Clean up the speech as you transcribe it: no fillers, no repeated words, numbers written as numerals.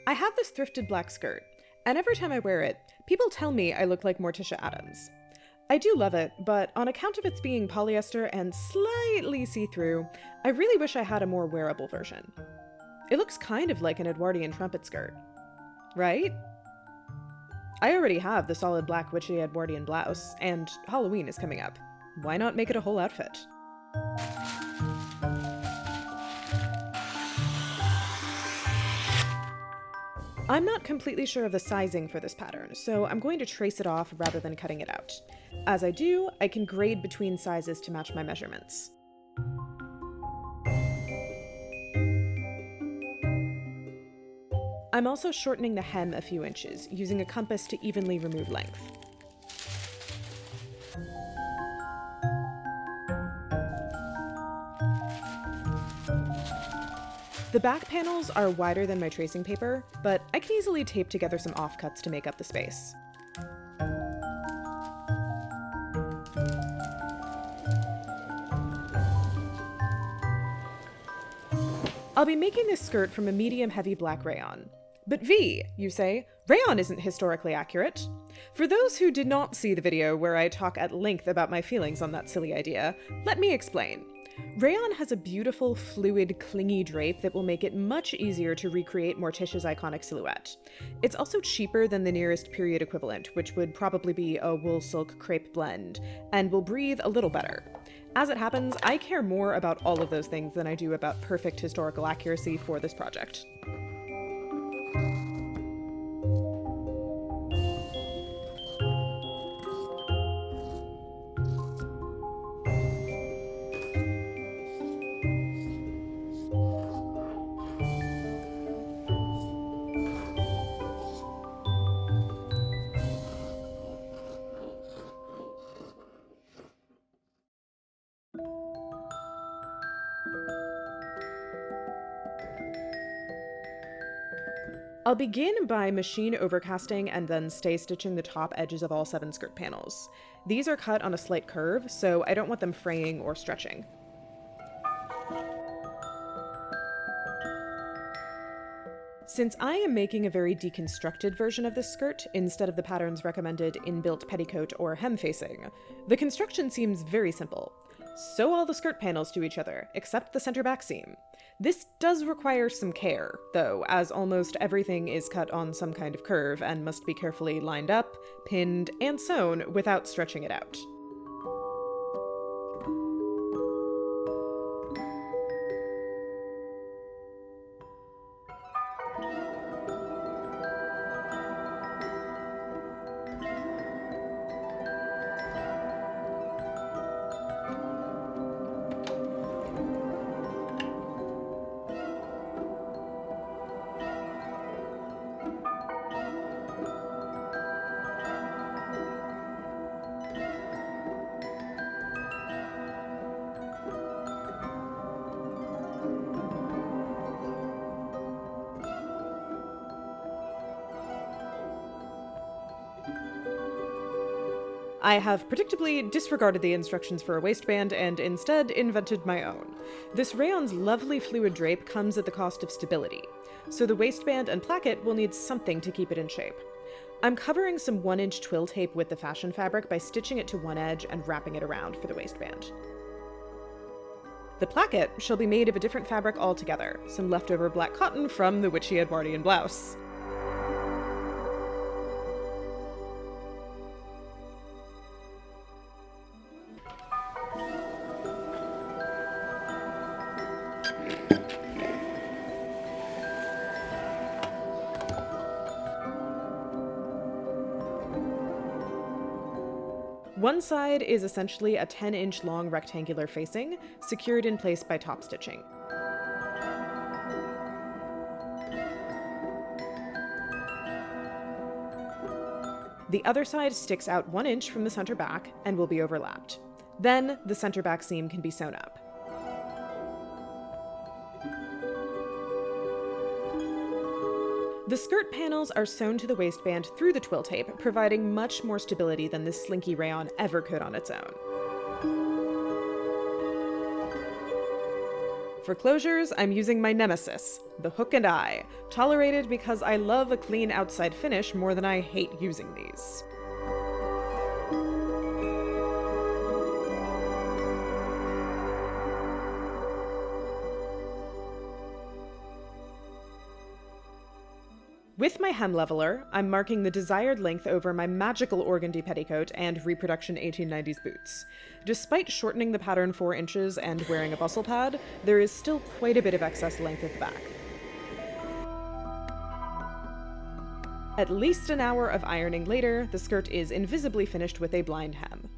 I have this thrifted black skirt, and every time I wear it, people tell me I look like Morticia Addams. I do love it, but on account of its being polyester and slightly see-through, I really wish I had a more wearable version. It looks kind of like an Edwardian trumpet skirt. Right? I already have the solid black witchy Edwardian blouse, and Halloween is coming up. Why not make it a whole outfit? I'm not completely sure of the sizing for this pattern, so I'm going to trace it off rather than cutting it out. As I do, I can grade between sizes to match my measurements. I'm also shortening the hem a few inches, using a compass to evenly remove length. The back panels are wider than my tracing paper, but I can easily tape together some offcuts to make up the space. I'll be making this skirt from a medium-heavy black rayon. But V, you say, rayon isn't historically accurate. For those who did not see the video where I talk at length about my feelings on that silly idea, let me explain. Rayon has a beautiful, fluid, clingy drape that will make it much easier to recreate Morticia's iconic silhouette. It's also cheaper than the nearest period equivalent, which would probably be a wool-silk crepe blend, and will breathe a little better. As it happens, I care more about all of those things than I do about perfect historical accuracy for this project. I'll begin by machine overcasting and then stay stitching the top edges of all 7 skirt panels. These are cut on a slight curve, so I don't want them fraying or stretching. Since I am making a very deconstructed version of this skirt instead of the pattern's recommended inbuilt petticoat or hem facing, the construction seems very simple. Sew all the skirt panels to each other, except the center back seam. This does require some care, though, as almost everything is cut on some kind of curve and must be carefully lined up, pinned, and sewn without stretching it out. I have predictably disregarded the instructions for a waistband and instead invented my own. This rayon's lovely fluid drape comes at the cost of stability, so the waistband and placket will need something to keep it in shape. I'm covering some 1-inch twill tape with the fashion fabric by stitching it to one edge and wrapping it around for the waistband. The placket shall be made of a different fabric altogether, some leftover black cotton from the witchy Edwardian blouse. One side is essentially a 10-inch long rectangular facing, secured in place by top stitching. The other side sticks out 1 inch from the center back and will be overlapped. Then the center back seam can be sewn up. The skirt panels are sewn to the waistband through the twill tape, providing much more stability than this slinky rayon ever could on its own. For closures, I'm using my nemesis, the hook and eye, tolerated because I love a clean outside finish more than I hate using these. With my hem leveler, I'm marking the desired length over my magical organdy petticoat and reproduction 1890s boots. Despite shortening the pattern 4 inches and wearing a bustle pad, there is still quite a bit of excess length at the back. At least an hour of ironing later, the skirt is invisibly finished with a blind hem.